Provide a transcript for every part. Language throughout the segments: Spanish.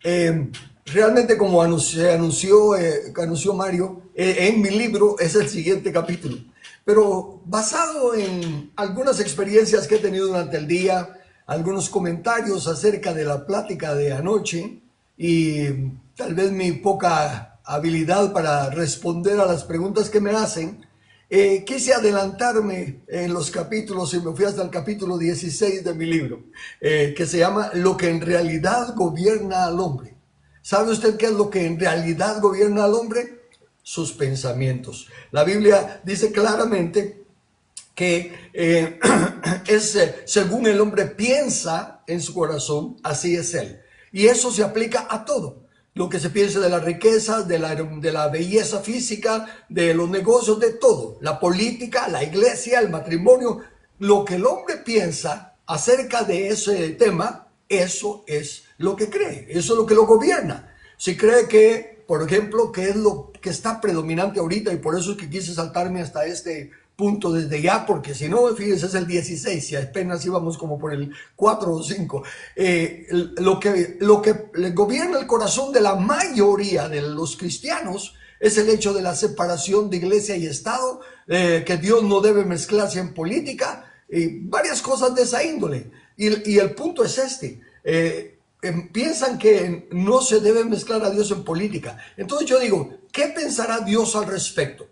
Realmente como anunció Mario, en mi libro es el siguiente capítulo. Pero basado en algunas experiencias que he tenido durante el día, algunos comentarios acerca de la plática de anoche y tal vez mi poca habilidad para responder a las preguntas que me hacen, quise adelantarme en los capítulos y me fui hasta el capítulo 16 de mi libro, que se llama Lo que en realidad gobierna al hombre. ¿Sabe usted qué es lo que en realidad gobierna al hombre? Sus pensamientos. La Biblia dice claramente que es según el hombre piensa en su corazón, así es él. Y eso se aplica a todo. Lo que se piensa de la riqueza, de la belleza física, de los negocios, de todo. La política, la iglesia, el matrimonio. Lo que el hombre piensa acerca de ese tema, eso es lo que cree. Eso es lo que lo gobierna. Si cree que, por ejemplo, que es lo que está predominante ahorita, y por eso es que quise saltarme hasta este punto desde ya, porque si no, fíjense, es el 16, y apenas íbamos como por el 4 o 5. Lo que le gobierna el corazón de la mayoría de los cristianos es el hecho de la separación de iglesia y Estado, que Dios no debe mezclarse en política, y varias cosas de esa índole. Y el punto es este. Piensan que no se debe mezclar a Dios en política. Entonces yo digo, ¿qué pensará Dios al respecto?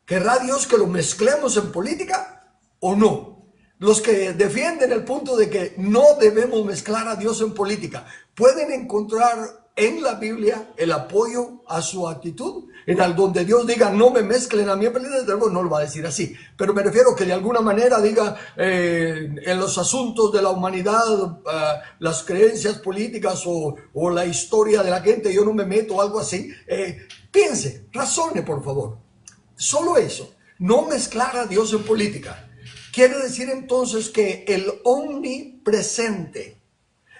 ¿Querrá Dios que lo mezclemos en política o no? Los que defienden el punto de que no debemos mezclar a Dios en política, ¿pueden encontrar en la Biblia el apoyo a su actitud? En el donde Dios diga, no me mezclen a mí en política, desde luego no lo va a decir así. Pero me refiero que de alguna manera diga, en los asuntos de la humanidad, las creencias políticas o la historia de la gente, yo no me meto, algo así. Piense, razone, por favor. Solo eso, no mezclar a Dios en política. Quiere decir entonces que el omnipresente,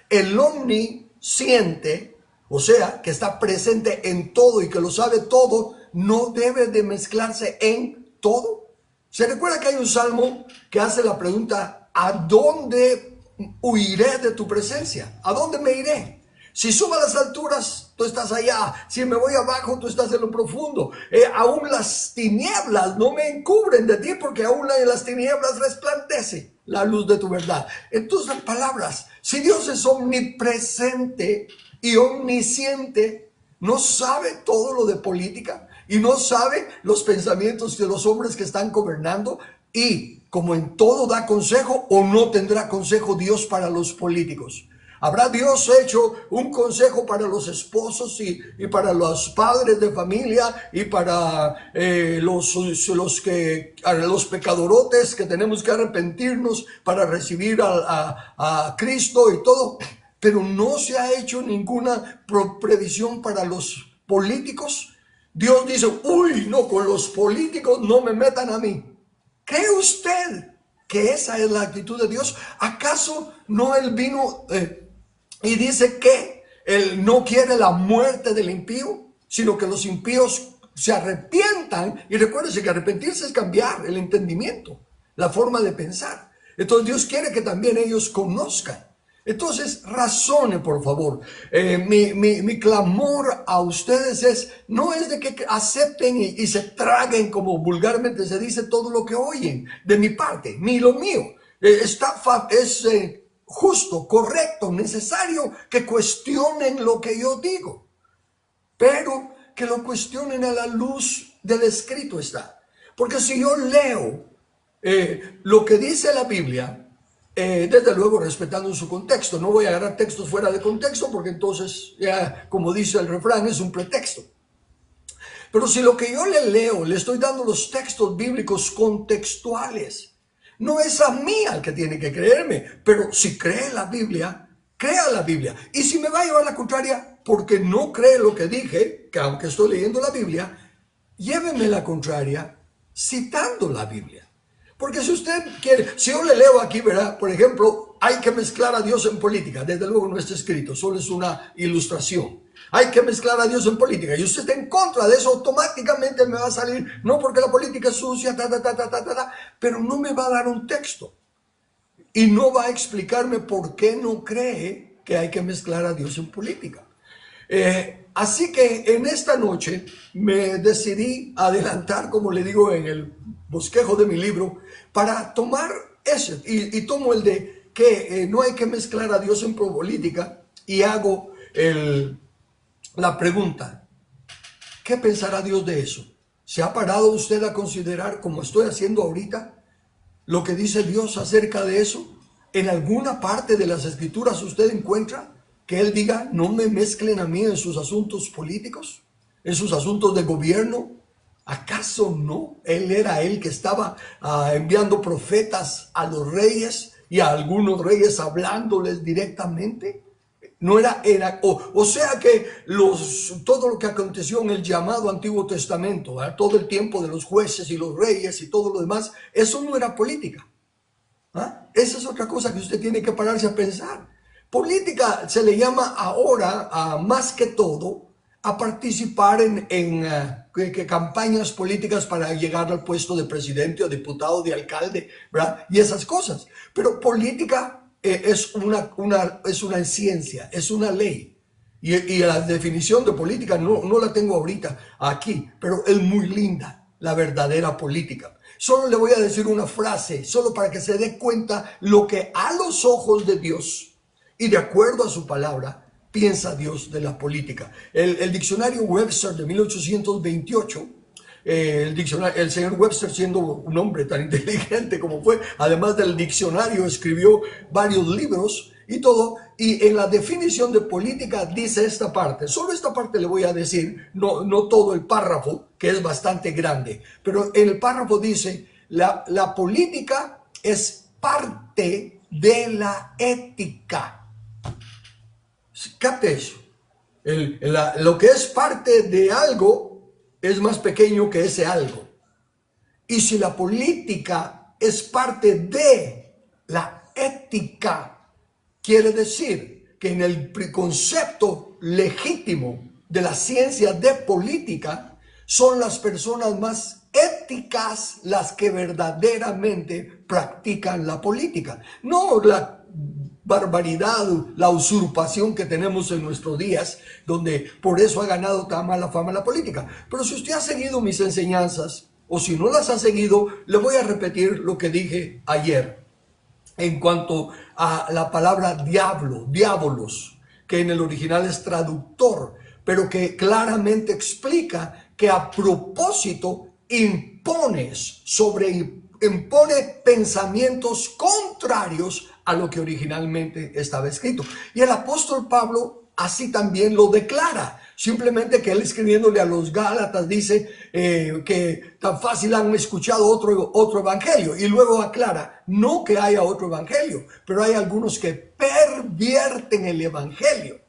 el omnisciente, o sea, que está presente en todo y que lo sabe todo, no debe de mezclarse en todo. ¿Se recuerda que hay un salmo que hace la pregunta, ¿a dónde huiré de tu presencia? ¿A dónde me iré? Si subo a las alturas, tú estás allá. Si me voy abajo, tú estás en lo profundo. Aún las tinieblas no me encubren de ti, porque aún en las tinieblas resplandece la luz de tu verdad. Entonces, en palabras, si Dios es omnipresente y omnisciente, no sabe todo lo de política y no sabe los pensamientos de los hombres que están gobernando, y como en todo da consejo, o no tendrá consejo Dios para los políticos. ¿Habrá Dios hecho un consejo para los esposos y para los padres de familia y para los pecadorotes que tenemos que arrepentirnos para recibir a Cristo y todo? Pero no se ha hecho ninguna previsión para los políticos. Dios dice, uy, no, con los políticos no me metan a mí. ¿Cree usted que esa es la actitud de Dios? ¿Acaso no Él vino y dice que Él no quiere la muerte del impío, sino que los impíos se arrepientan? Y recuérdense que arrepentirse es cambiar el entendimiento, la forma de pensar. Entonces Dios quiere que también ellos conozcan. Entonces, razone, por favor. Mi clamor a ustedes no es de que acepten y se traguen, como vulgarmente se dice, todo lo que oyen de mi parte, ni lo mío. Es justo, correcto, necesario que cuestionen lo que yo digo, pero que lo cuestionen a la luz del escrito está. Porque si yo leo lo que dice la Biblia, desde luego respetando su contexto, no voy a agarrar textos fuera de contexto, porque entonces ya, como dice el refrán, es un pretexto. Pero si lo que yo le leo, le estoy dando los textos bíblicos contextuales, no es a mí al que tiene que creerme, pero si cree la Biblia, crea la Biblia. Y si me va a llevar la contraria porque no cree lo que dije, que aunque estoy leyendo la Biblia, lléveme la contraria citando la Biblia. Porque si usted quiere, si yo le leo aquí, ¿verdad? Por ejemplo, hay que mezclar a Dios en política. Desde luego no está escrito, solo es una ilustración. Hay que mezclar a Dios en política. Y usted está en contra de eso, automáticamente me va a salir, no porque la política es sucia, pero no me va a dar un texto. Y no va a explicarme por qué no cree que hay que mezclar a Dios en política. Así que en esta noche me decidí adelantar, como le digo en el bosquejo de mi libro, para tomar ese, y tomo el de que no hay que mezclar a Dios en política, y hago la pregunta: ¿qué pensará Dios de eso? ¿Se ha parado usted a considerar, como estoy haciendo ahorita, lo que dice Dios acerca de eso? ¿En alguna parte de las Escrituras usted encuentra que Él diga, no me mezclen a mí en sus asuntos políticos, en sus asuntos de gobierno? ¿Acaso no? Él era el que estaba enviando profetas a los reyes y a algunos reyes hablándoles directamente. No o sea que todo lo que aconteció en el llamado Antiguo Testamento, ¿verdad? Todo el tiempo de los jueces y los reyes y todo lo demás, eso no era política. ¿Ah? Esa es otra cosa que usted tiene que pararse a pensar. Política se le llama ahora, más que todo, a participar en campañas políticas para llegar al puesto de presidente o diputado, de alcalde, ¿verdad? Y esas cosas. Pero política es una ciencia, es una ley. Y la definición de política no la tengo ahorita aquí, pero es muy linda, la verdadera política. Solo le voy a decir una frase, solo para que se dé cuenta lo que a los ojos de Dios y de acuerdo a su palabra piensa Dios de la política. El diccionario Webster de 1828, el señor Webster, siendo un hombre tan inteligente como fue, además del diccionario escribió varios libros y todo, y en la definición de política dice esta parte, solo esta parte le voy a decir, no todo el párrafo, que es bastante grande, pero en el párrafo dice, la política es parte de la ética. Capte eso. Lo que es parte de algo es más pequeño que ese algo. Y si la política es parte de la ética, quiere decir que en el concepto legítimo de la ciencia de política, son las personas más éticas las que verdaderamente practican la política. No la barbaridad, la usurpación que tenemos en nuestros días, donde por eso ha ganado tan mala fama la política. Pero si usted ha seguido mis enseñanzas, o si no las ha seguido, le voy a repetir lo que dije ayer en cuanto a la palabra diablo, diabolos, que en el original es traductor, pero que claramente explica que a propósito impone pensamientos contrarios a lo que originalmente estaba escrito. Y el apóstol Pablo así también lo declara. Simplemente que él, escribiéndole a los Gálatas, dice que tan fácil han escuchado otro evangelio, y luego aclara, no que haya otro evangelio, pero hay algunos que pervierten el evangelio.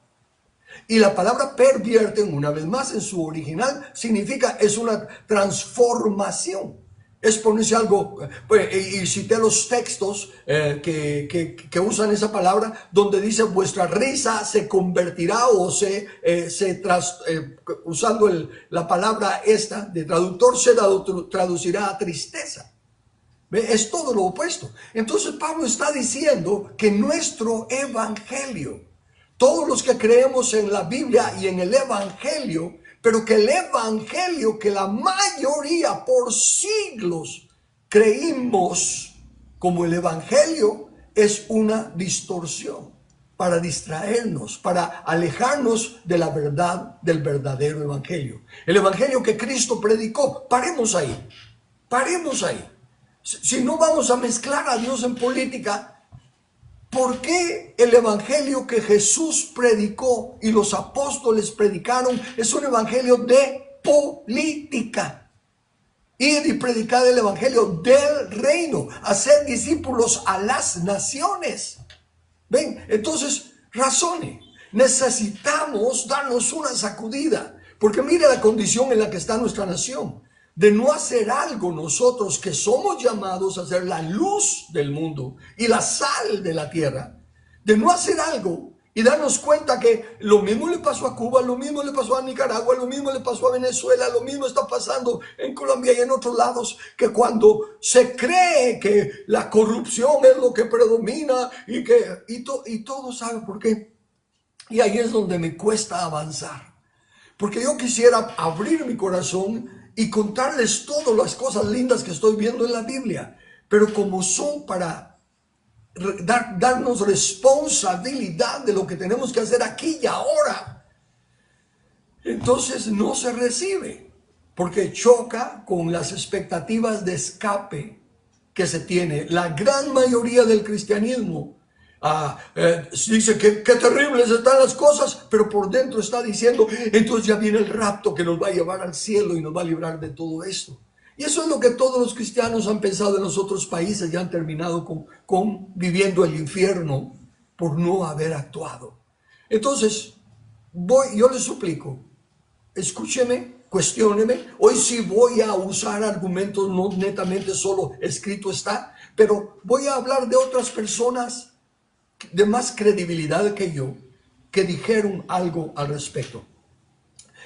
Y la palabra pervierten, una vez más, en su original significa, es una transformación. Es ponerse algo, y cité los textos que usan esa palabra, donde dice, vuestra risa se convertirá, o usando la palabra esta de traductor, se traducirá a tristeza. ¿Ve? Es todo lo opuesto. Entonces Pablo está diciendo que nuestro evangelio, todos los que creemos en la Biblia y en el evangelio, pero que el evangelio que la mayoría por siglos creímos como el evangelio, es una distorsión para distraernos, para alejarnos de la verdad del verdadero evangelio. El evangelio que Cristo predicó. Paremos ahí, paremos ahí. Si no vamos a mezclar a Dios en política, ¿por qué el evangelio que Jesús predicó y los apóstoles predicaron es un evangelio de política? Id y predicad el evangelio del reino, hacer discípulos a las naciones. ¿Ven? Entonces, razone. Necesitamos darnos una sacudida, porque mire la condición en la que está nuestra nación. De no hacer algo nosotros que somos llamados a ser la luz del mundo y la sal de la tierra, de no hacer algo y darnos cuenta que lo mismo le pasó a Cuba, lo mismo le pasó a Nicaragua, lo mismo le pasó a Venezuela, lo mismo está pasando en Colombia y en otros lados, que cuando se cree que la corrupción es lo que predomina y todos saben por qué. Y ahí es donde me cuesta avanzar. Porque yo quisiera abrir mi corazón y contarles todas las cosas lindas que estoy viendo en la Biblia. Pero como son para darnos responsabilidad de lo que tenemos que hacer aquí y ahora, entonces no se recibe. Porque choca con las expectativas de escape que se tiene. La gran mayoría del cristianismo dice que qué terribles están las cosas, pero por dentro está diciendo, entonces ya viene el rapto que nos va a llevar al cielo y nos va a librar de todo esto. Y eso es lo que todos los cristianos han pensado en los otros países y han terminado con viviendo el infierno por no haber actuado. Entonces, yo les suplico, escúcheme, cuestióneme. Hoy sí voy a usar argumentos, no netamente solo escrito está, pero voy a hablar de otras personas de más credibilidad que yo, que dijeron algo al respecto.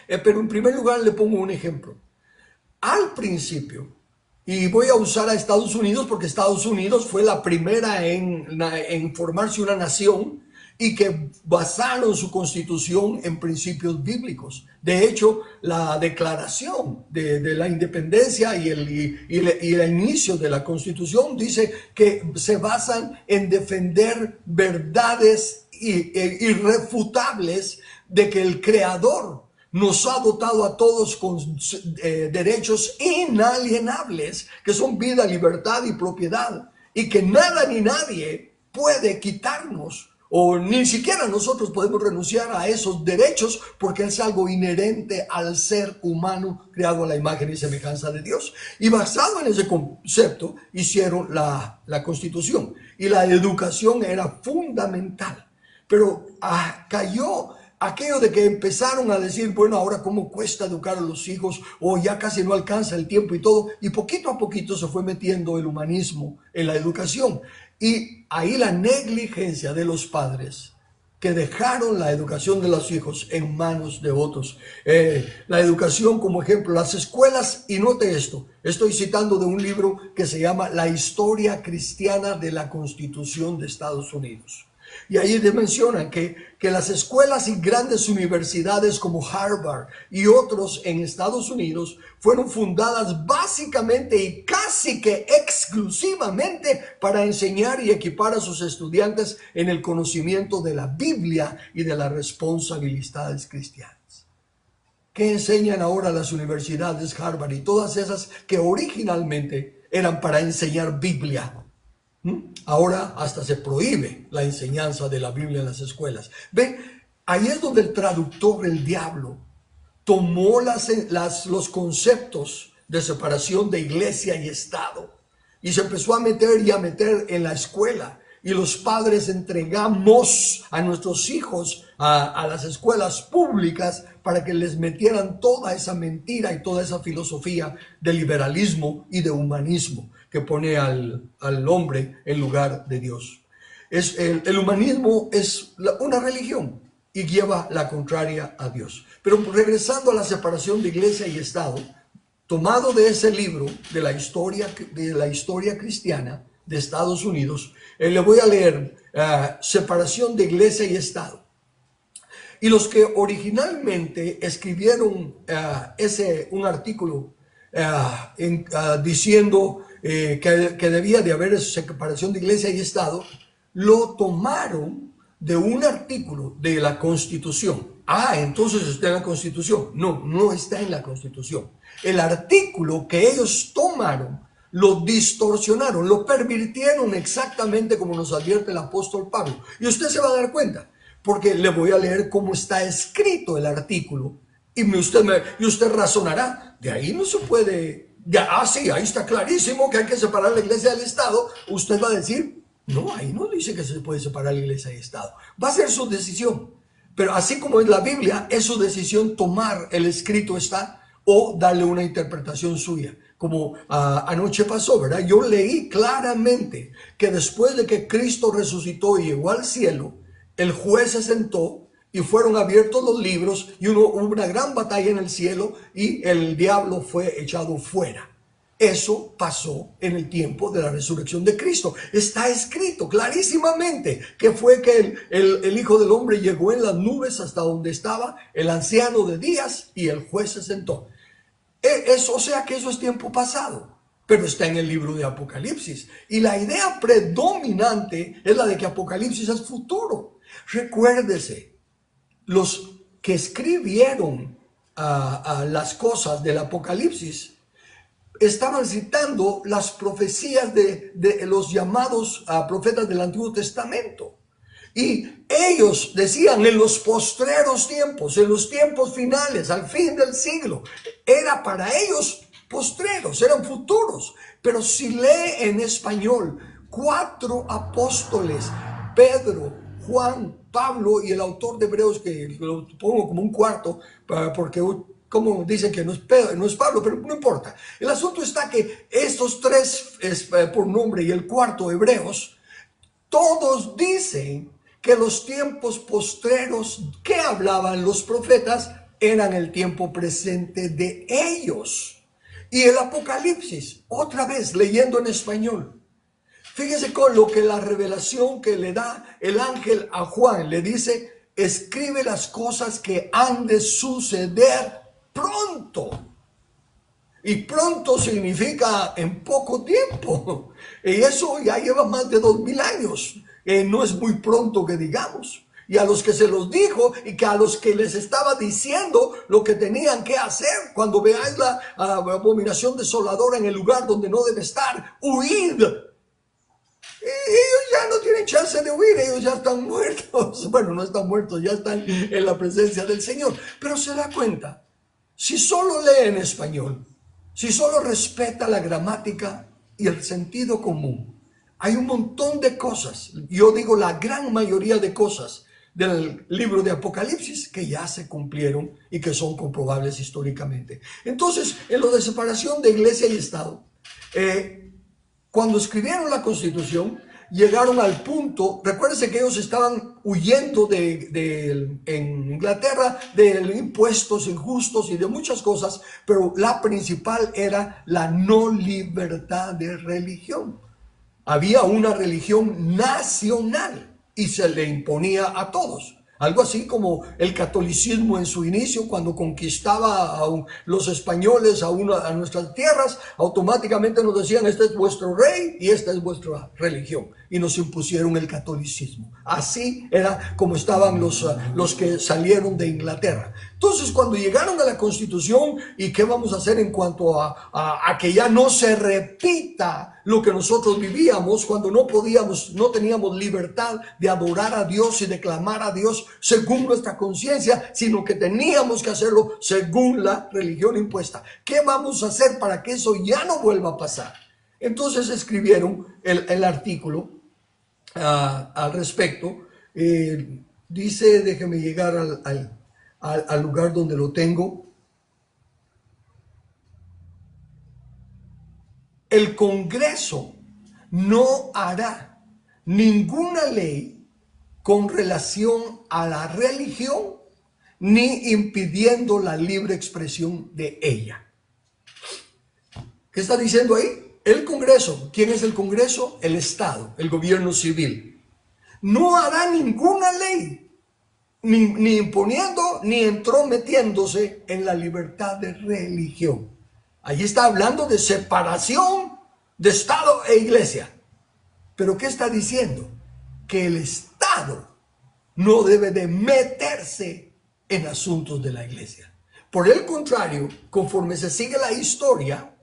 Pero en primer lugar le pongo un ejemplo. Al principio, y voy a usar a Estados Unidos porque Estados Unidos fue la primera en formarse una nación y que basaron su constitución en principios bíblicos. De hecho, la declaración de la independencia y el inicio de la constitución dice que se basan en defender verdades irrefutables de que el Creador nos ha dotado a todos con derechos inalienables, que son vida, libertad y propiedad, y que nada ni nadie puede quitarnos, o ni siquiera nosotros podemos renunciar a esos derechos, porque es algo inherente al ser humano creado a la imagen y semejanza de Dios. Y basado en ese concepto hicieron la Constitución, y la educación era fundamental. Pero cayó aquello de que empezaron a decir, bueno, ahora cómo cuesta educar a los hijos, o ya casi no alcanza el tiempo y todo, y poquito a poquito se fue metiendo el humanismo en la educación. Y ahí la negligencia de los padres que dejaron la educación de los hijos en manos de otros. La educación, como ejemplo, las escuelas, y note esto, estoy citando de un libro que se llama La historia cristiana de la Constitución de Estados Unidos. Y ahí mencionan que las escuelas y grandes universidades como Harvard y otros en Estados Unidos fueron fundadas básicamente y casi que exclusivamente para enseñar y equipar a sus estudiantes en el conocimiento de la Biblia y de las responsabilidades cristianas. ¿Qué enseñan ahora las universidades Harvard y todas esas que originalmente eran para enseñar Biblia? Ahora hasta se prohíbe la enseñanza de la Biblia en las escuelas. Ve, ahí es donde el traductor, el diablo, tomó los conceptos de separación de iglesia y Estado y se empezó a meter en la escuela. Y los padres entregamos a nuestros hijos a las escuelas públicas para que les metieran toda esa mentira y toda esa filosofía de liberalismo y de humanismo que pone al hombre en lugar de Dios. El humanismo es una religión y lleva la contraria a Dios. Pero regresando a la separación de iglesia y Estado, tomado de ese libro de la historia cristiana de Estados Unidos, le voy a leer separación de iglesia y Estado. Y los que originalmente escribieron un artículo diciendo que debía de haber separación de iglesia y Estado, lo tomaron de un artículo de la Constitución. Entonces está en la Constitución. No, no está en la Constitución. El artículo que ellos tomaron, lo distorsionaron, lo pervirtieron exactamente como nos advierte el apóstol Pablo. Y usted se va a dar cuenta, porque le voy a leer cómo está escrito el artículo. Y usted razonará, de ahí no se puede... sí, ahí está clarísimo que hay que separar la iglesia del Estado. Usted va a decir, no, ahí no dice que se puede separar la iglesia del Estado. Va a ser su decisión. Pero así como en la Biblia, es su decisión tomar el escrito está o darle una interpretación suya. Como anoche pasó, ¿verdad? Yo leí claramente que después de que Cristo resucitó y llegó al cielo, el juez se sentó y fueron abiertos los libros y hubo una gran batalla en el cielo y el diablo fue echado fuera. eso pasó en el tiempo de la resurrección de Cristo. Está escrito clarísimamente que fue que el Hijo del Hombre llegó en las nubes hasta donde estaba el anciano de días y el juez se sentó. O sea que eso es tiempo pasado, pero está en el libro de Apocalipsis. Y la idea predominante es la de que Apocalipsis es futuro. Recuérdese, los que escribieron las cosas del Apocalipsis estaban citando las profecías de los llamados profetas del Antiguo Testamento. Y ellos decían en los postreros tiempos, en los tiempos finales, al fin del siglo. Era para ellos postreros, eran futuros. Pero si lee en español, 4 apóstoles, Pedro, Juan, Pablo y el autor de Hebreos, que lo pongo como un cuarto, porque como dicen que no es Pedro, no es Pablo, pero no importa. El asunto está que estos 3 por nombre y el cuarto, Hebreos, todos dicen que los tiempos postreros que hablaban los profetas eran el tiempo presente de ellos. Y el Apocalipsis, otra vez leyendo en español, fíjese con lo que la revelación que le da el ángel a Juan, le dice, escribe las cosas que han de suceder pronto. Y pronto significa en poco tiempo. Y eso ya lleva más de 2000 años. No es muy pronto que digamos. Y a los que se los dijo y que a los que les estaba diciendo lo que tenían que hacer, cuando veáis la abominación desoladora en el lugar donde no debe estar, huid. Ellos ya no tienen chance de huir, ellos ya están muertos. Bueno, no están muertos, ya están en la presencia del Señor. Pero se da cuenta, si solo lee en español, si solo respeta la gramática y el sentido común, hay un montón de cosas, yo digo la gran mayoría de cosas del libro de Apocalipsis que ya se cumplieron y que son comprobables históricamente. Entonces, en lo de separación de iglesia y Estado, cuando escribieron la Constitución, llegaron al punto, recuérdense que ellos estaban huyendo en Inglaterra de impuestos injustos y de muchas cosas, pero la principal era la no libertad de religión. Había una religión nacional y se le imponía a todos. Algo así como el catolicismo en su inicio, cuando conquistaba a los españoles a nuestras tierras, automáticamente nos decían, este es vuestro rey y esta es vuestra religión. Y nos impusieron el catolicismo. Así era como estaban los que salieron de Inglaterra. Entonces, cuando llegaron a la Constitución, ¿y qué vamos a hacer en cuanto a que ya no se repita lo que nosotros vivíamos cuando no teníamos libertad de adorar a Dios y de clamar a Dios según nuestra conciencia, sino que teníamos que hacerlo según la religión impuesta? ¿Qué vamos a hacer para que eso ya no vuelva a pasar? Entonces escribieron el artículo al respecto. Dice, déjeme llegar al lugar donde lo tengo. El Congreso no hará ninguna ley con relación a la religión ni impidiendo la libre expresión de ella. ¿Qué está diciendo ahí? El Congreso. ¿Quién es el Congreso? El Estado, el gobierno civil. No hará ninguna ley, ni imponiendo ni entrometiéndose en la libertad de religión. Allí está hablando de separación de Estado e Iglesia. ¿Pero qué está diciendo? Que el Estado no debe de meterse en asuntos de la Iglesia. Por el contrario, conforme se sigue la historia,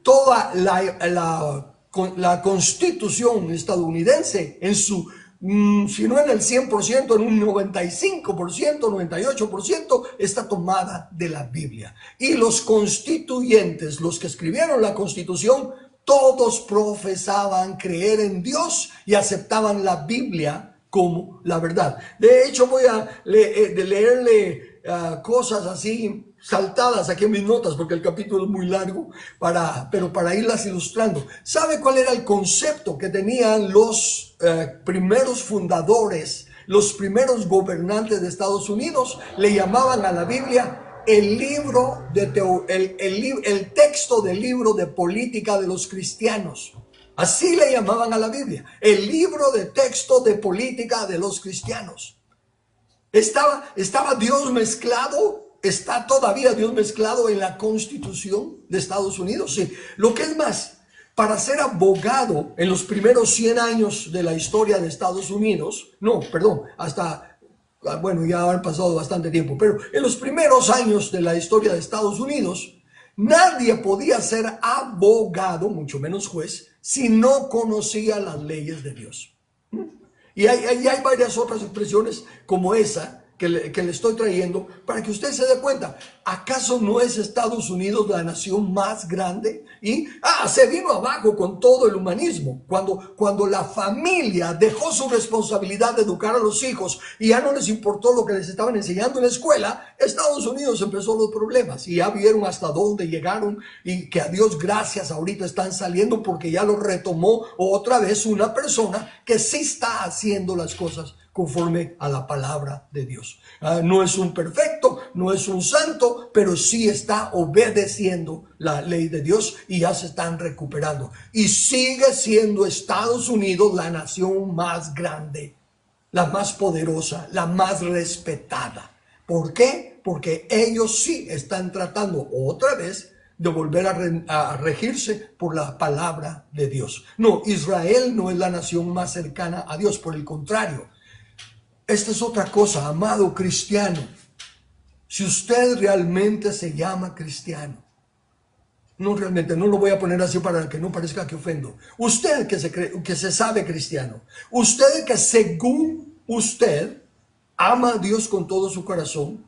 toda la Constitución estadounidense en su, si no en el 100%, en un 95%, 98%, está tomada de la Biblia. Y los constituyentes, los que escribieron la Constitución, todos profesaban creer en Dios y aceptaban la Biblia como la verdad. De hecho, voy a leerle cosas así saltadas aquí en mis notas, porque el capítulo es muy largo, pero para irlas ilustrando. ¿Sabe cuál era el concepto que tenían los primeros fundadores, los primeros gobernantes de Estados Unidos? Le llamaban a la Biblia el libro de el texto del libro de política de los cristianos. Así le llamaban a la Biblia, el libro de texto de política de los cristianos. Estaba Dios mezclado, está todavía Dios mezclado en la Constitución de Estados Unidos. Sí, lo que es más, para ser abogado en los primeros 100 años de la historia de Estados Unidos, no, perdón, bueno, ya han pasado bastante tiempo, pero en los primeros años de la historia de Estados Unidos, nadie podía ser abogado, mucho menos juez, si no conocía las leyes de Dios. Y hay varias otras expresiones como esa que le estoy trayendo para que usted se dé cuenta. ¿Acaso no es Estados Unidos la nación más grande? Y se vino abajo con todo el humanismo. Cuando la familia dejó su responsabilidad de educar a los hijos y ya no les importó lo que les estaban enseñando en la escuela, Estados Unidos empezó los problemas y ya vieron hasta dónde llegaron, y que a Dios gracias ahorita están saliendo porque ya lo retomó otra vez una persona que sí está haciendo las cosas conforme a la palabra de Dios. No es un perfecto, no es un santo, pero sí está obedeciendo la ley de Dios y ya se están recuperando. Y sigue siendo Estados Unidos la nación más grande, la más poderosa, la más respetada. ¿Por qué? Porque ellos sí están tratando otra vez de volver a regirse por la palabra de Dios. No, Israel no es la nación más cercana a Dios, por el contrario. Esta es otra cosa, amado cristiano. Si usted realmente se llama cristiano, no realmente, no lo voy a poner así para que no parezca que ofendo. Usted que se sabe cristiano, usted que según usted ama a Dios con todo su corazón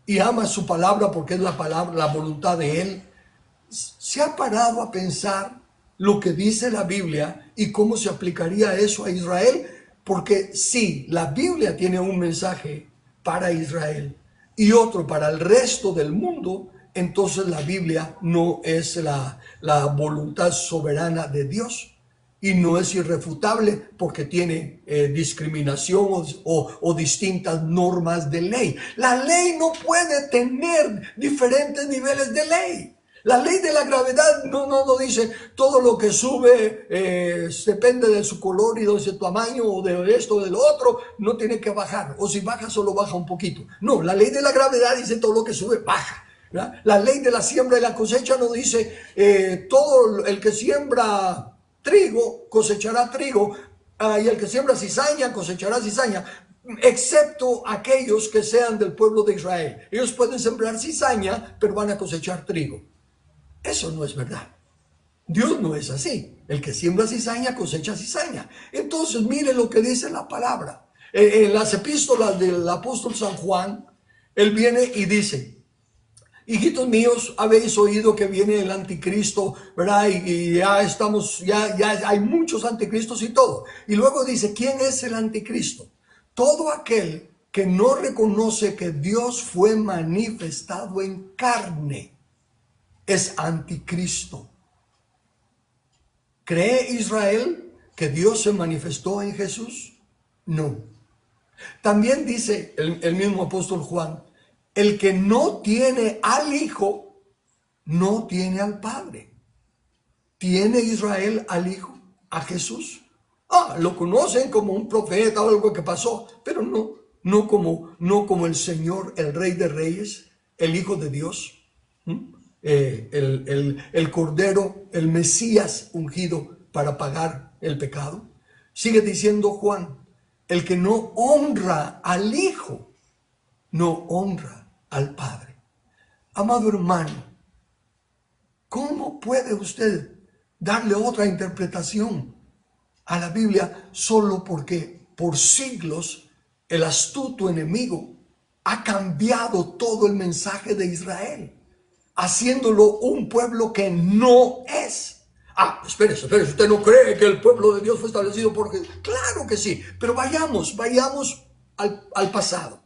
y ama su palabra porque es la palabra, la voluntad de Él, ¿se ha parado a pensar lo que dice la Biblia y cómo se aplicaría eso a Israel? Porque sí, la Biblia tiene un mensaje para Israel y otro para el resto del mundo, entonces la Biblia no es la voluntad soberana de Dios y no es irrefutable porque tiene discriminación o distintas normas de ley. La ley no puede tener diferentes niveles de ley. La ley de la gravedad no dice todo lo que sube depende de su color y de su tamaño o de esto o de lo otro, no tiene que bajar, o si baja solo baja un poquito. No, la ley de la gravedad dice todo lo que sube baja, ¿verdad? La ley de la siembra y la cosecha no dice todo el que siembra trigo cosechará trigo, y el que siembra cizaña cosechará cizaña, excepto aquellos que sean del pueblo de Israel. Ellos pueden sembrar cizaña, pero van a cosechar trigo. Eso no es verdad. Dios no es así. El que siembra cizaña cosecha cizaña. Entonces mire lo que dice la palabra. En las epístolas del apóstol San Juan, él viene y dice: hijitos míos, habéis oído que viene el anticristo, ¿verdad? Y ya hay muchos anticristos y todo. Y luego dice, ¿quién es el anticristo? Todo aquel que no reconoce que Dios fue manifestado en carne es anticristo. ¿Cree Israel que Dios se manifestó en Jesús? No. También dice el mismo apóstol Juan, el que no tiene al Hijo, no tiene al Padre. ¿Tiene Israel al Hijo, a Jesús? Lo conocen como un profeta o algo que pasó, pero no como el Señor, el Rey de Reyes, el Hijo de Dios. El Cordero, el Mesías ungido para pagar el pecado. Sigue diciendo Juan, el que no honra al Hijo, no honra al Padre. Amado hermano, ¿cómo puede usted darle otra interpretación a la Biblia solo porque por siglos el astuto enemigo ha cambiado todo el mensaje de Israel, haciéndolo un pueblo que no es? Espérese, ¿usted no cree que el pueblo de Dios fue establecido por Jesús? Claro que sí, pero vayamos al pasado.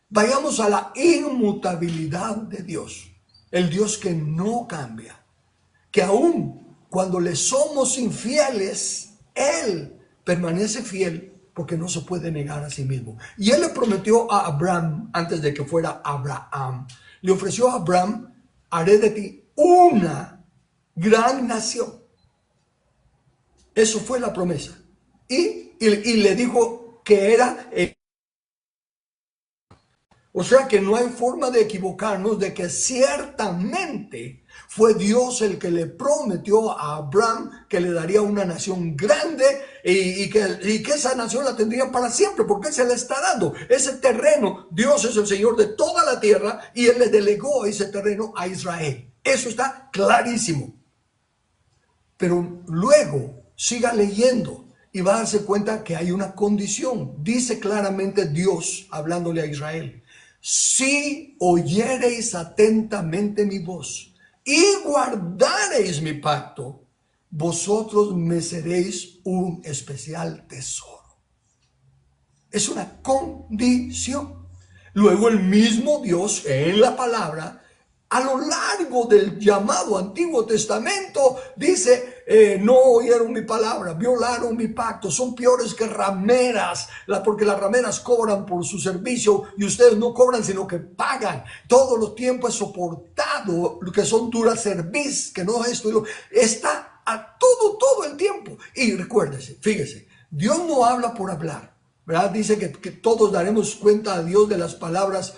Vayamos a la inmutabilidad de Dios, el Dios que no cambia, que aún cuando le somos infieles, Él permanece fiel porque no se puede negar a sí mismo. Y él le prometió a Abraham, antes de que fuera Abraham, le ofreció a Abraham: haré de ti una gran nación. Eso fue la promesa. Y le dijo que era... O sea que no hay forma de equivocarnos de que ciertamente fue Dios el que le prometió a Abraham que le daría una nación grande y que esa nación la tendría para siempre, porque se le está dando ese terreno. Dios es el Señor de toda la tierra y Él le delegó ese terreno a Israel. Eso está clarísimo. Pero luego siga leyendo y va a darse cuenta que hay una condición. Dice claramente Dios hablándole a Israel: si oyereis atentamente mi voz y guardareis mi pacto, vosotros me seréis un especial tesoro. Es una condición. Luego el mismo Dios en la palabra, a lo largo del llamado Antiguo Testamento, dice: no oyeron mi palabra, violaron mi pacto, son peores que rameras, porque las rameras cobran por su servicio y ustedes no cobran sino que pagan. Todo el tiempo es soportado, que son duras cerviz, que no es esto, está a todo el tiempo. Y recuérdese, fíjese, Dios no habla por hablar, ¿verdad? Dice que todos daremos cuenta a Dios de las palabras,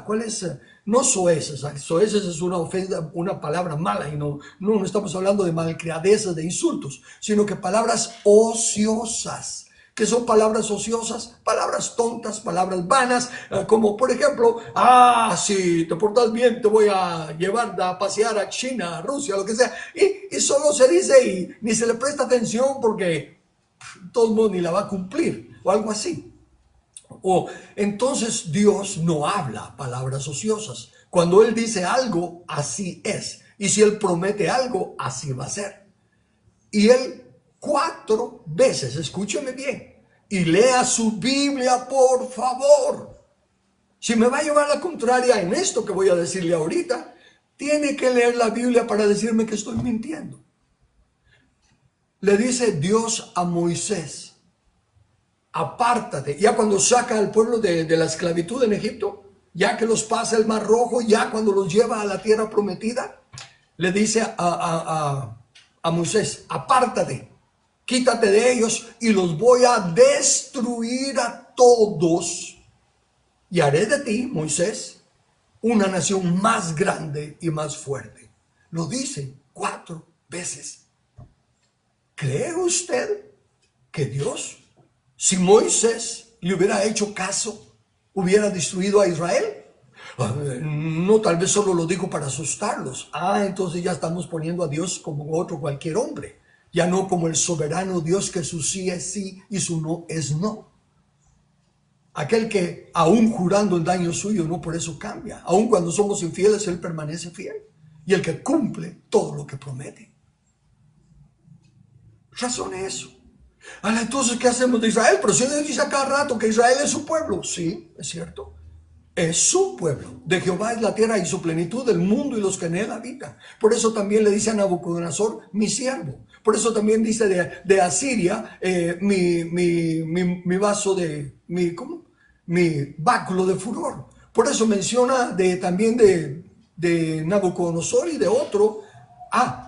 ¿cuál es? No soeces. Soeces es una ofensa, una palabra mala, y no estamos hablando de malcriadezas, de insultos, sino que palabras ociosas. ¿Qué son palabras ociosas? Palabras tontas, palabras vanas, como por ejemplo: si te portas bien te voy a llevar a pasear a China, a Rusia, lo que sea, y solo se dice y ni se le presta atención porque todo el mundo ni la va a cumplir, o algo así. O entonces Dios no habla palabras ociosas. Cuando Él dice algo, así es. Y si Él promete algo, así va a ser. Y Él 4 veces, escúcheme bien, y lea su Biblia, por favor. Si me va a llevar la contraria en esto que voy a decirle ahorita, tiene que leer la Biblia para decirme que estoy mintiendo. Le dice Dios a Moisés: apártate. Ya cuando saca al pueblo de la esclavitud en Egipto, ya que los pasa el Mar Rojo, ya cuando los lleva a la tierra prometida, le dice a Moisés: apártate, quítate de ellos y los voy a destruir a todos. Y haré de ti, Moisés, una nación más grande y más fuerte. Lo dice 4 veces. ¿Cree usted que Dios, si Moisés le hubiera hecho caso, hubiera destruido a Israel? No, tal vez solo lo dijo para asustarlos. Entonces ya estamos poniendo a Dios como otro cualquier hombre, ya no como el soberano Dios que su sí es sí y su no es no. Aquel que aún jurando en daño suyo no por eso cambia. Aún cuando somos infieles, Él permanece fiel. Y el que cumple todo lo que promete. Razone eso. Entonces, ¿qué hacemos de Israel? Pero si Dios dice a cada rato que Israel es su pueblo. Sí, es cierto. Es su pueblo. De Jehová es la tierra y su plenitud, el mundo y los que en él habitan. Por eso también le dice a Nabucodonosor: mi siervo. Por eso también dice de Asiria: mi vaso de... mi báculo de furor. Por eso menciona también de Nabucodonosor y de otro.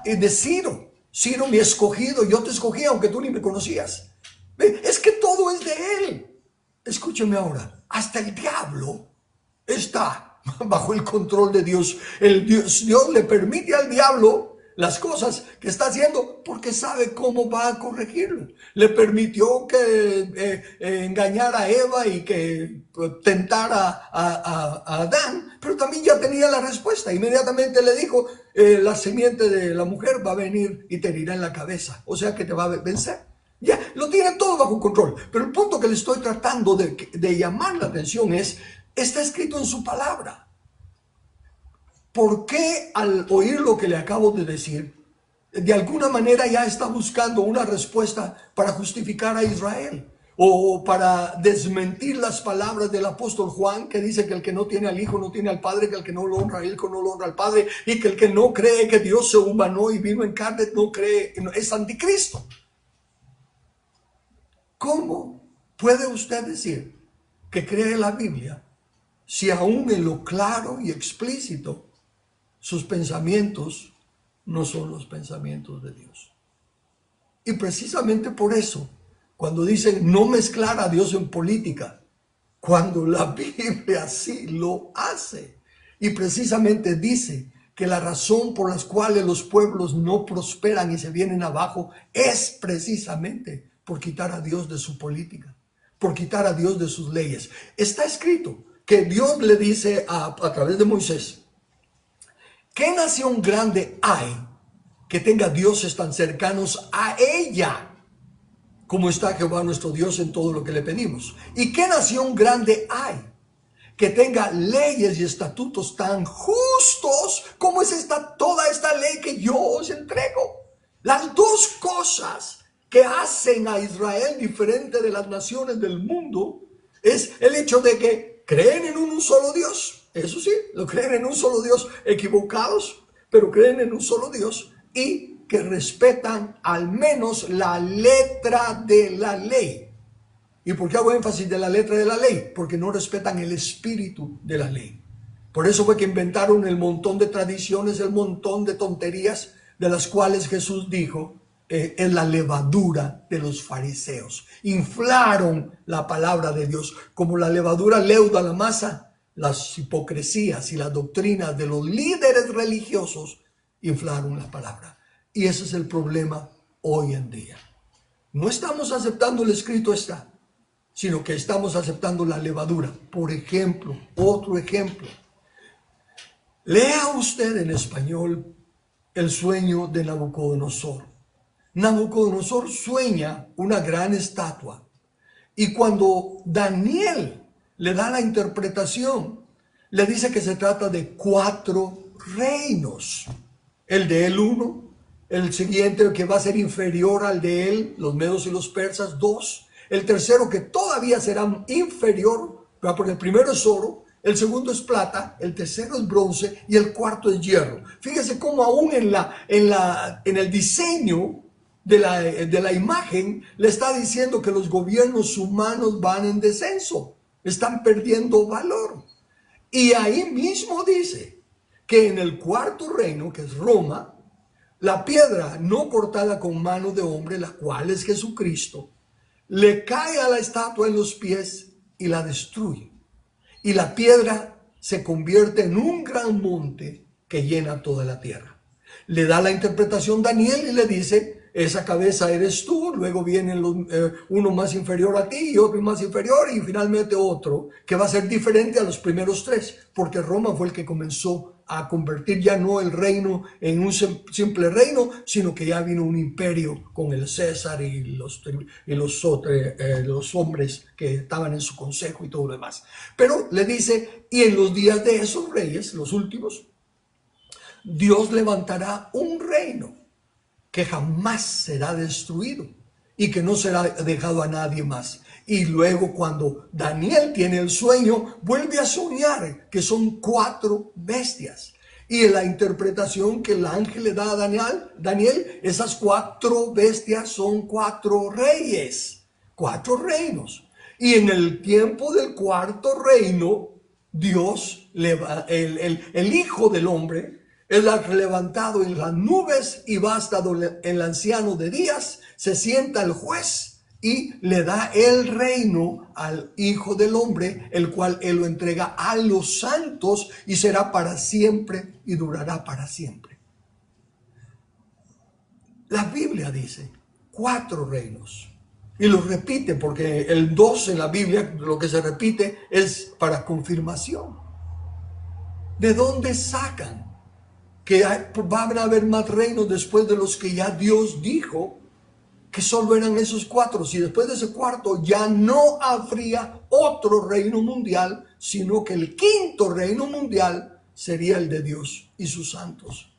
De Ciro. Ciro, mi escogido, yo te escogí aunque tú ni me conocías. Es que todo es de él. Escúcheme ahora, hasta el diablo está bajo el control de Dios. Dios le permite al diablo las cosas que está haciendo porque sabe cómo va a corregirlo. Le permitió que engañara a Eva y que tentara a Adán, pero también ya tenía la respuesta. Inmediatamente le dijo: la simiente de la mujer va a venir y te herirá en la cabeza, o sea que te va a vencer. Ya, lo tiene todo bajo control. Pero el punto que le estoy tratando de llamar la atención es: está escrito en su palabra. ¿Por qué al oír lo que le acabo de decir, de alguna manera ya está buscando una respuesta para justificar a Israel? O para desmentir las palabras del apóstol Juan, que dice que el que no tiene al Hijo no tiene al Padre, que el que no lo honra al Hijo no lo honra al Padre, y que el que no cree que Dios se humanó y vino en carne no cree, es anticristo. ¿Cómo ¿Puede usted decir que cree la Biblia si aún en lo claro y explícito sus pensamientos no son los pensamientos de Dios? Y precisamente por eso, cuando dicen no mezclar a Dios en política, cuando la Biblia sí lo hace, y precisamente dice que la razón por las cuales los pueblos no prosperan y se vienen abajo es precisamente por quitar a Dios de su política, por quitar a Dios de sus leyes. Está escrito que Dios le dice a través de Moisés: ¿qué nación grande hay que tenga dioses tan cercanos a ella como está Jehová nuestro Dios en todo lo que le pedimos? ¿Y qué nación grande hay que tenga leyes y estatutos tan justos como es toda esta ley que yo os entrego? Las dos cosas que hacen a Israel diferente de las naciones del mundo es el hecho de que creen en un solo Dios. Eso sí, lo creen en un solo Dios, equivocados, pero creen en un solo Dios, y que respetan al menos la letra de la ley. ¿Y por qué hago énfasis de la letra de la ley? Porque no respetan el espíritu de la ley. Por eso fue que inventaron el montón de tradiciones, el montón de tonterías, de las cuales Jesús dijo es la levadura de los fariseos. Inflaron la palabra de Dios. Como la levadura leuda la masa, las hipocresías y las doctrinas de los líderes religiosos inflaron la palabra. Y ese es el problema hoy en día. No estamos aceptando el escrito está, sino que estamos aceptando la levadura. Por ejemplo, otro ejemplo. Lea usted en español el sueño de Nabucodonosor. Nabucodonosor sueña una gran estatua, y cuando Daniel le da la interpretación, le dice que se trata de 4 reinos. El de él 1, el siguiente que va a ser inferior al de él, los medos y los persas 2, el tercero que todavía será inferior, porque el primero es oro, el segundo es plata, el tercero es bronce y el cuarto es hierro. Fíjese cómo aún en el diseño de la imagen le está diciendo que los gobiernos humanos van en descenso, están perdiendo valor. Y ahí mismo dice que en el cuarto reino, que es Roma, la piedra no cortada con mano de hombre, la cual es Jesucristo, le cae a la estatua en los pies y la destruye. Y la piedra se convierte en un gran monte que llena toda la tierra. Le da la interpretación Daniel y le dice: esa cabeza eres tú, luego vienen uno más inferior a ti y otro más inferior, y finalmente otro que va a ser diferente a los primeros 3, porque Roma fue el que comenzó a convertir ya no el reino en un simple reino, sino que ya vino un imperio con el César y los hombres que estaban en su consejo y todo lo demás. Pero le dice: y en los días de esos reyes, los últimos, Dios levantará un reino que jamás será destruido y que no será dejado a nadie más. Y luego, cuando Daniel tiene el sueño, vuelve a soñar que son 4 bestias. Y en la interpretación que el ángel le da a Daniel, esas 4 bestias son 4 reyes, 4 reinos. Y en el tiempo del cuarto reino, Dios, el Hijo del Hombre, es levantado en las nubes y va hasta donde el anciano de días, se sienta el juez y le da el reino al Hijo del Hombre, el cual él lo entrega a los santos y será para siempre y durará para siempre. La Biblia dice 4 reinos y lo repite, porque el 2 en la Biblia, lo que se repite es para confirmación. ¿De dónde sacan que van a haber más reinos después de los que ya Dios dijo que solo eran esos 4? Si después de ese cuarto ya no habría otro reino mundial, sino que el 5.º reino mundial sería el de Dios y sus santos.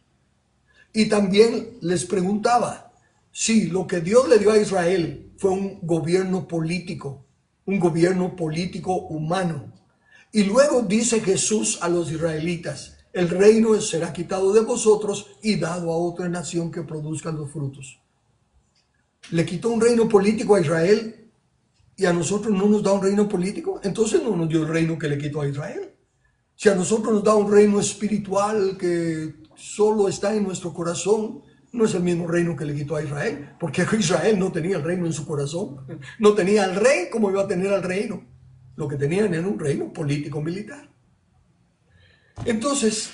Y también les preguntaba, si lo que Dios le dio a Israel fue un gobierno político humano, y luego dice Jesús a los israelitas: el reino será quitado de vosotros y dado a otra nación que produzca los frutos. Le quitó un reino político a Israel y a nosotros no nos da un reino político, entonces no nos dio el reino que le quitó a Israel. Si a nosotros nos da un reino espiritual que solo está en nuestro corazón, no es el mismo reino que le quitó a Israel, porque Israel no tenía el reino en su corazón, no tenía al rey como iba a tener al reino. Lo que tenían era un reino político-militar. Entonces,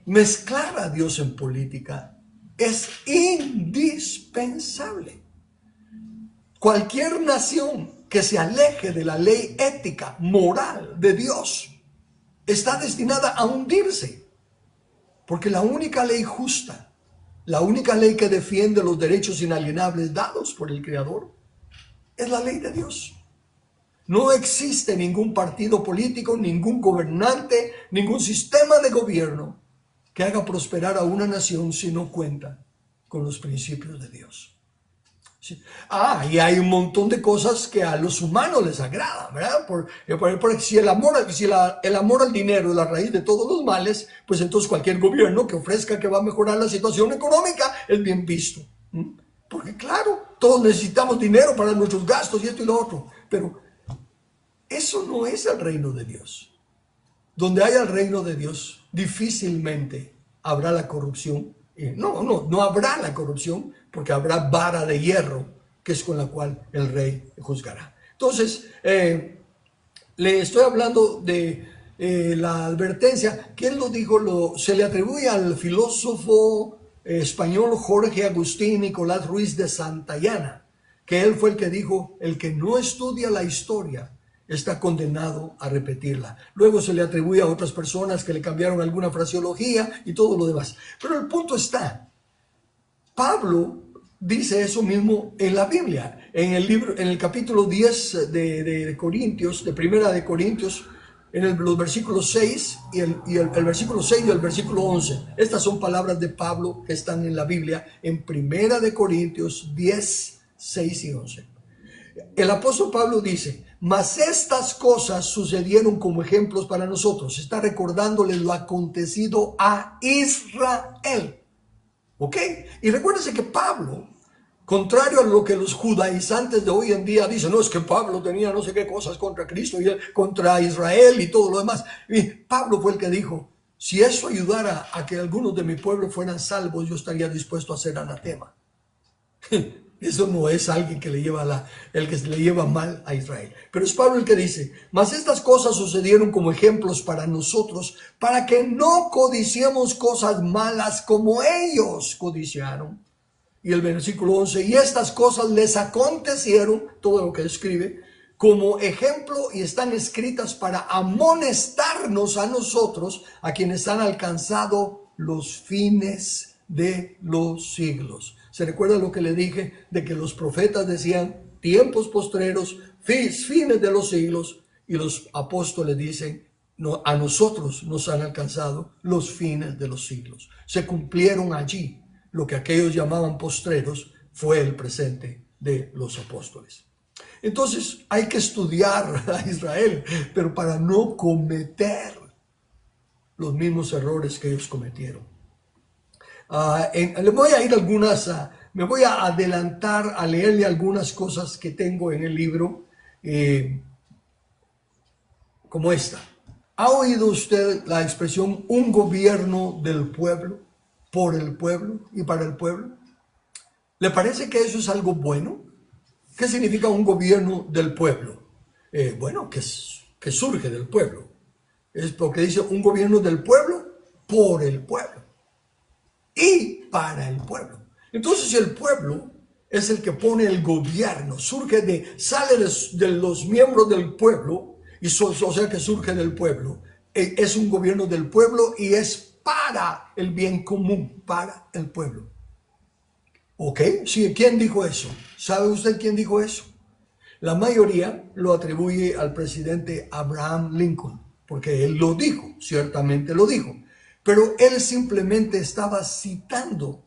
mezclar a Dios en política es indispensable. Cualquier nación que se aleje de la ley ética, moral de Dios, está destinada a hundirse, porque la única ley justa, la única ley que defiende los derechos inalienables dados por el Creador, es la ley de Dios. No existe ningún partido político, ningún gobernante, ningún sistema de gobierno que haga prosperar a una nación si no cuenta con los principios de Dios. Sí. Y hay un montón de cosas que a los humanos les agradan, ¿verdad? Si el amor al dinero es la raíz de todos los males, pues entonces cualquier gobierno que ofrezca que va a mejorar la situación económica es bien visto. Porque claro, todos necesitamos dinero para nuestros gastos y esto y lo otro, pero eso no es el reino de Dios. Donde haya el reino de Dios, difícilmente habrá la corrupción. No habrá la corrupción, porque habrá vara de hierro, que es con la cual el rey juzgará. Entonces, le estoy hablando de la advertencia. ¿Quién lo dijo? Se le atribuye al filósofo español Jorge Agustín Nicolás Ruiz de Santayana, que él fue el que dijo: el que no estudia la historia está condenado a repetirla. Luego se le atribuye a otras personas que le cambiaron alguna fraseología y todo lo demás. Pero el punto está, Pablo dice eso mismo en la Biblia, en el capítulo 10 de Corintios, de Primera de Corintios, en los versículos 6 y el versículo 6 y el versículo 11. Estas son palabras de Pablo que están en la Biblia, en Primera de Corintios 10, 6 y 11. El apóstol Pablo dice: mas estas cosas sucedieron como ejemplos para nosotros. Está recordándole lo acontecido a Israel. ¿Ok? Y recuérdense que Pablo, contrario a lo que los judaizantes de hoy en día dicen, no, es que Pablo tenía no sé qué cosas contra Cristo y contra Israel y todo lo demás. Y Pablo fue el que dijo: si eso ayudara a que algunos de mi pueblo fueran salvos, yo estaría dispuesto a ser anatema. Eso no es alguien que le lleva mal a Israel. Pero es Pablo el que dice: mas estas cosas sucedieron como ejemplos para nosotros, para que no codiciemos cosas malas como ellos codiciaron. Y el versículo 11: y estas cosas les acontecieron, todo lo que escribe, como ejemplo, y están escritas para amonestarnos a nosotros, a quienes han alcanzado los fines de los siglos. ¿Se recuerda lo que le dije de que los profetas decían tiempos postreros, fines de los siglos? Y los apóstoles dicen: no, a nosotros nos han alcanzado los fines de los siglos. Se cumplieron allí. Lo que aquellos llamaban postreros fue el presente de los apóstoles. Entonces hay que estudiar a Israel, pero para no cometer los mismos errores que ellos cometieron. Le voy a ir me voy a adelantar a leerle algunas cosas que tengo en el libro, como esta. ¿Ha oído usted la expresión un gobierno del pueblo, por el pueblo y para el pueblo? ¿Le parece que eso es algo bueno? ¿Qué significa un gobierno del pueblo? Bueno, que surge del pueblo. Es porque dice un gobierno del pueblo, por el pueblo y para el pueblo. Entonces, si el pueblo es el que pone el gobierno, sale de los miembros del pueblo, o sea que surge del pueblo, es un gobierno del pueblo y es para el bien común, para el pueblo. ¿Ok? Sí, ¿quién dijo eso? ¿Sabe usted quién dijo eso? La mayoría lo atribuye al presidente Abraham Lincoln, porque él lo dijo, ciertamente lo dijo. Pero él simplemente estaba citando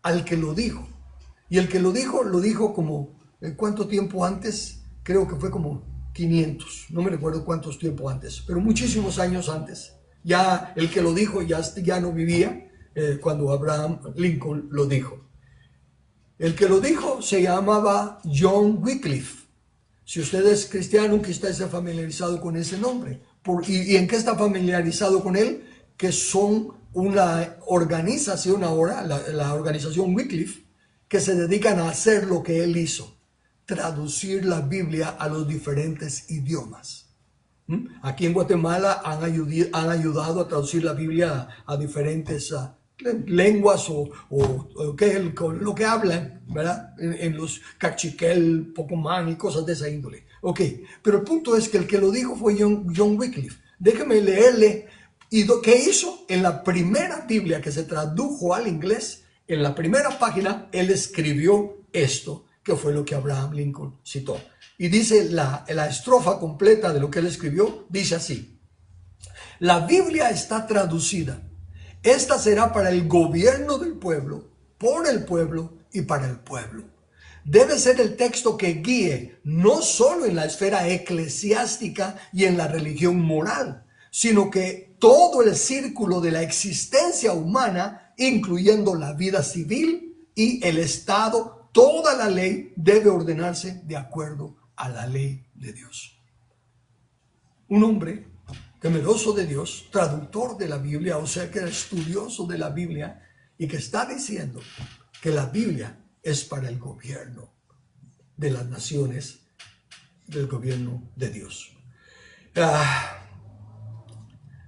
al que lo dijo. Y el que lo dijo como, ¿cuánto tiempo antes? Creo que fue como 500, no me recuerdo cuántos tiempo antes, pero muchísimos años antes. Ya el que lo dijo ya no vivía cuando Abraham Lincoln lo dijo. El que lo dijo se llamaba John Wycliffe. Si usted es cristiano, que está familiarizado con ese nombre. ¿Y en qué está familiarizado con él? Que son una organización ahora, la organización Wycliffe, que se dedican a hacer lo que él hizo, traducir la Biblia a los diferentes idiomas. Aquí en Guatemala han ayudado a traducir la Biblia a diferentes lenguas o lo que hablan, ¿verdad? En los cachiquel, pocomán y cosas de esa índole. Ok, pero el punto es que el que lo dijo fue John Wycliffe. Déjeme leerle. ¿Y qué hizo? En la primera Biblia que se tradujo al inglés, en la primera página, él escribió esto, que fue lo que Abraham Lincoln citó. Y dice la estrofa completa de lo que él escribió, dice así: la Biblia está traducida. Esta será para el gobierno del pueblo, por el pueblo y para el pueblo. Debe ser el texto que guíe no solo en la esfera eclesiástica y en la religión moral, sino que todo el círculo de la existencia humana, incluyendo la vida civil y el Estado. Toda la ley debe ordenarse de acuerdo a la ley de Dios. Un hombre temeroso de Dios, traductor de la Biblia, o sea que era estudioso de la Biblia, y que está diciendo que la Biblia es para el gobierno de las naciones, del gobierno de Dios.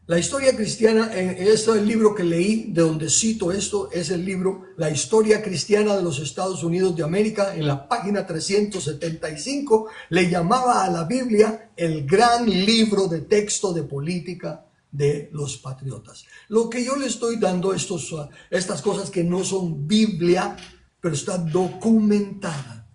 La historia cristiana, este es el libro que leí, de donde cito esto, es el libro La historia cristiana de los Estados Unidos de América. En la página 375 le llamaba a la Biblia el gran libro de texto de política de los patriotas. Lo que yo le estoy dando, estas cosas que no son Biblia, pero está documentada.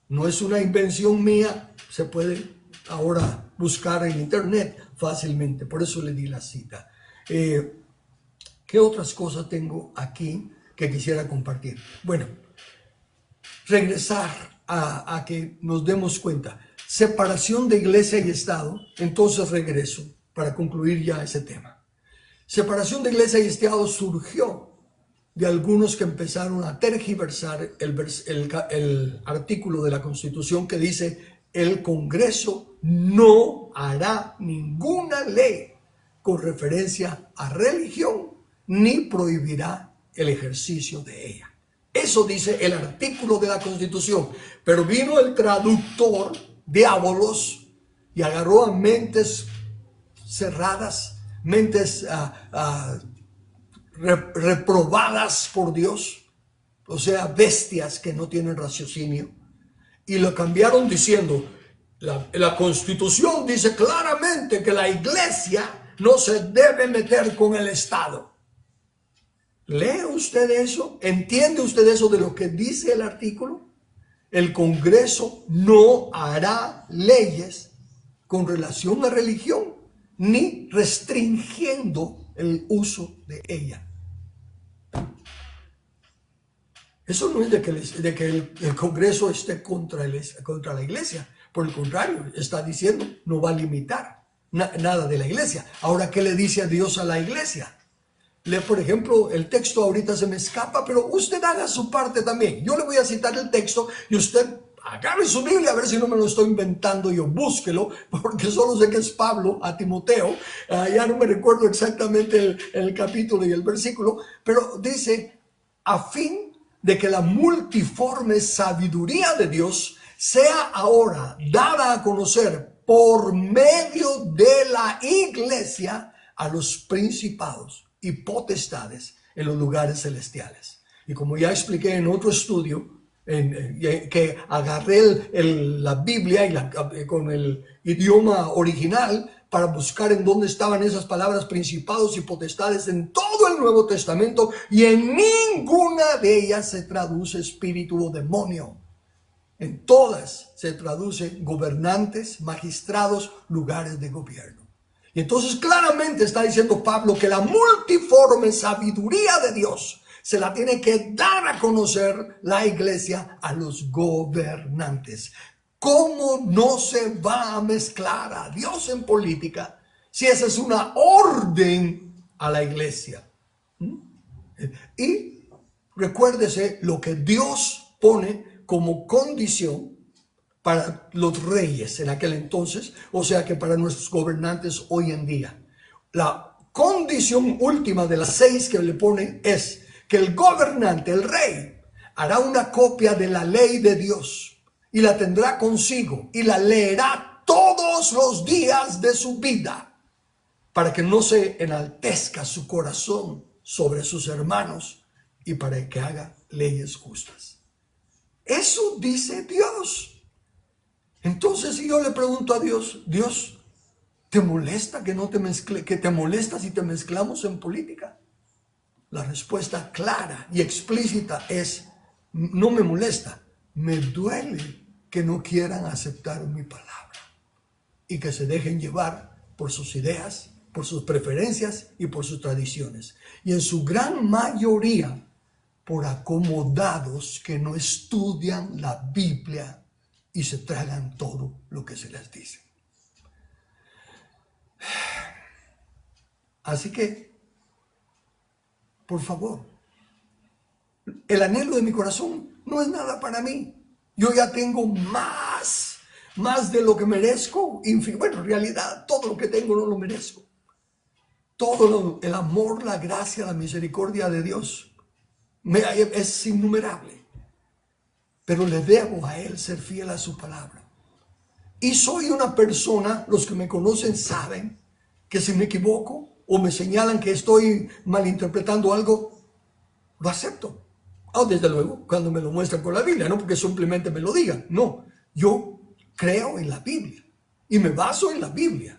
No es una invención mía, se puede ahora buscar en internet fácilmente, por eso le di la cita. ¿Qué otras cosas tengo aquí que quisiera compartir? Bueno, regresar a que nos demos cuenta. Separación de iglesia y Estado. Entonces regreso para concluir ya ese tema. Separación de iglesia y Estado surgió de algunos que empezaron a tergiversar el artículo de la Constitución que dice: el Congreso no hará ninguna ley con referencia a religión ni prohibirá el ejercicio de ella. Eso dice el artículo de la Constitución. Pero vino el traductor, diabolos, y agarró a mentes cerradas, mentes reprobadas por Dios, o sea, bestias que no tienen raciocinio, y lo cambiaron diciendo: la Constitución dice claramente que la iglesia no se debe meter con el Estado. ¿Lee usted eso? ¿Entiende usted eso de lo que dice el artículo? El Congreso no hará leyes con relación a religión, ni restringiendo el uso de ella. Eso no es de que el Congreso esté contra la iglesia. Por el contrario, está diciendo no va a limitar nada de la iglesia. Ahora, ¿qué le dice a Dios a la iglesia? Por ejemplo, el texto ahorita se me escapa, pero usted haga su parte también. Yo le voy a citar el texto y usted agarre su Biblia, a ver si no me lo estoy inventando yo, búsquelo, porque solo sé que es Pablo a Timoteo. Ya no me recuerdo exactamente el capítulo y el versículo, pero dice: a fin de que la multiforme sabiduría de Dios sea ahora dada a conocer por medio de la iglesia a los principados y potestades en los lugares celestiales. Y como ya expliqué en otro estudio, que agarré la Biblia con el idioma original para buscar en dónde estaban esas palabras principados y potestades en todo el Nuevo Testamento, y en ninguna de ellas se traduce espíritu o demonio. En todas se traduce gobernantes, magistrados, lugares de gobierno. Y entonces claramente está diciendo Pablo que la multiforme sabiduría de Dios se la tiene que dar a conocer la iglesia a los gobernantes. ¿Cómo no se va a mezclar a Dios en política si esa es una orden a la iglesia? Y recuérdese lo que Dios pone como condición para los reyes en aquel entonces, o sea que para nuestros gobernantes hoy en día. La condición última de las 6 que le ponen es que el gobernante, el rey, hará una copia de la ley de Dios y la tendrá consigo y la leerá todos los días de su vida para que no se enaltezca su corazón sobre sus hermanos y para que haga leyes justas. Eso dice Dios. Entonces, si yo le pregunto a Dios, Dios, ¿te molesta que no te mezcle, que te molesta si te mezclamos en política? La respuesta clara y explícita es, no me molesta, me duele que no quieran aceptar mi palabra y que se dejen llevar por sus ideas, por sus preferencias y por sus tradiciones. Y en su gran mayoría, por acomodados que no estudian la Biblia y se tragan todo lo que se les dice. Así que, por favor, el anhelo de mi corazón no es nada para mí. Yo ya tengo más de lo que merezco. Bueno, en realidad, todo lo que tengo no lo merezco. Todo el amor, la gracia, la misericordia de Dios es innumerable. Pero le debo a Él ser fiel a su palabra. Y soy una persona, los que me conocen saben, que si me equivoco o me señalan que estoy malinterpretando algo, lo acepto. Desde luego, cuando me lo muestran con la Biblia, no porque simplemente me lo digan. No, yo creo en la Biblia y me baso en la Biblia.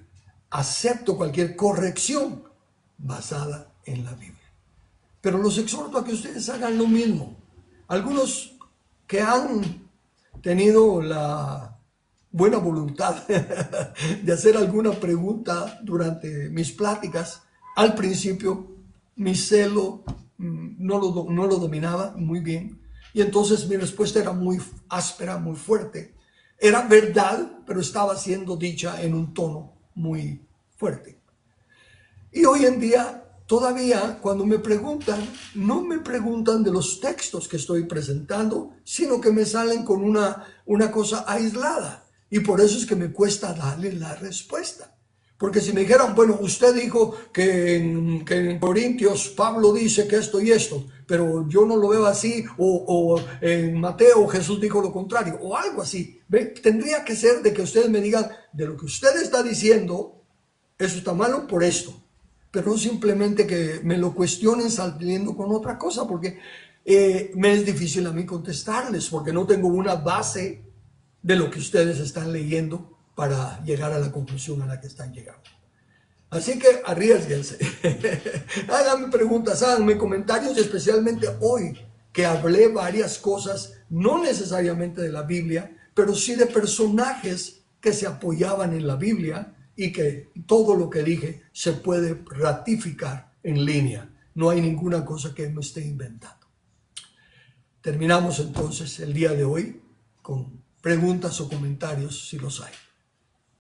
Acepto cualquier corrección basada en la Biblia. Pero los exhorto a que ustedes hagan lo mismo. Algunos que han tenido la buena voluntad de hacer alguna pregunta durante mis pláticas, al principio mi celo no lo dominaba muy bien y entonces mi respuesta era muy áspera, muy fuerte. Era verdad, pero estaba siendo dicha en un tono muy fuerte. Y hoy en día todavía cuando me preguntan, no me preguntan de los textos que estoy presentando, sino que me salen con una cosa aislada. Y por eso es que me cuesta darle la respuesta. Porque si me dijeran, bueno, usted dijo que en Corintios Pablo dice que esto y esto, pero yo no lo veo así, o en Mateo Jesús dijo lo contrario, o algo así. ¿Ve? Tendría que ser de que ustedes me digan, de lo que usted está diciendo, eso está malo por esto. Pero no simplemente que me lo cuestionen saliendo con otra cosa, porque me es difícil a mí contestarles, porque no tengo una base de lo que ustedes están leyendo para llegar a la conclusión a la que están llegando. Así que arriésguense, háganme preguntas, háganme comentarios, especialmente hoy que hablé varias cosas, no necesariamente de la Biblia, pero sí de personajes que se apoyaban en la Biblia y que todo lo que dije se puede ratificar en línea. No hay ninguna cosa que me esté inventando. Terminamos entonces el día de hoy con preguntas o comentarios si los hay.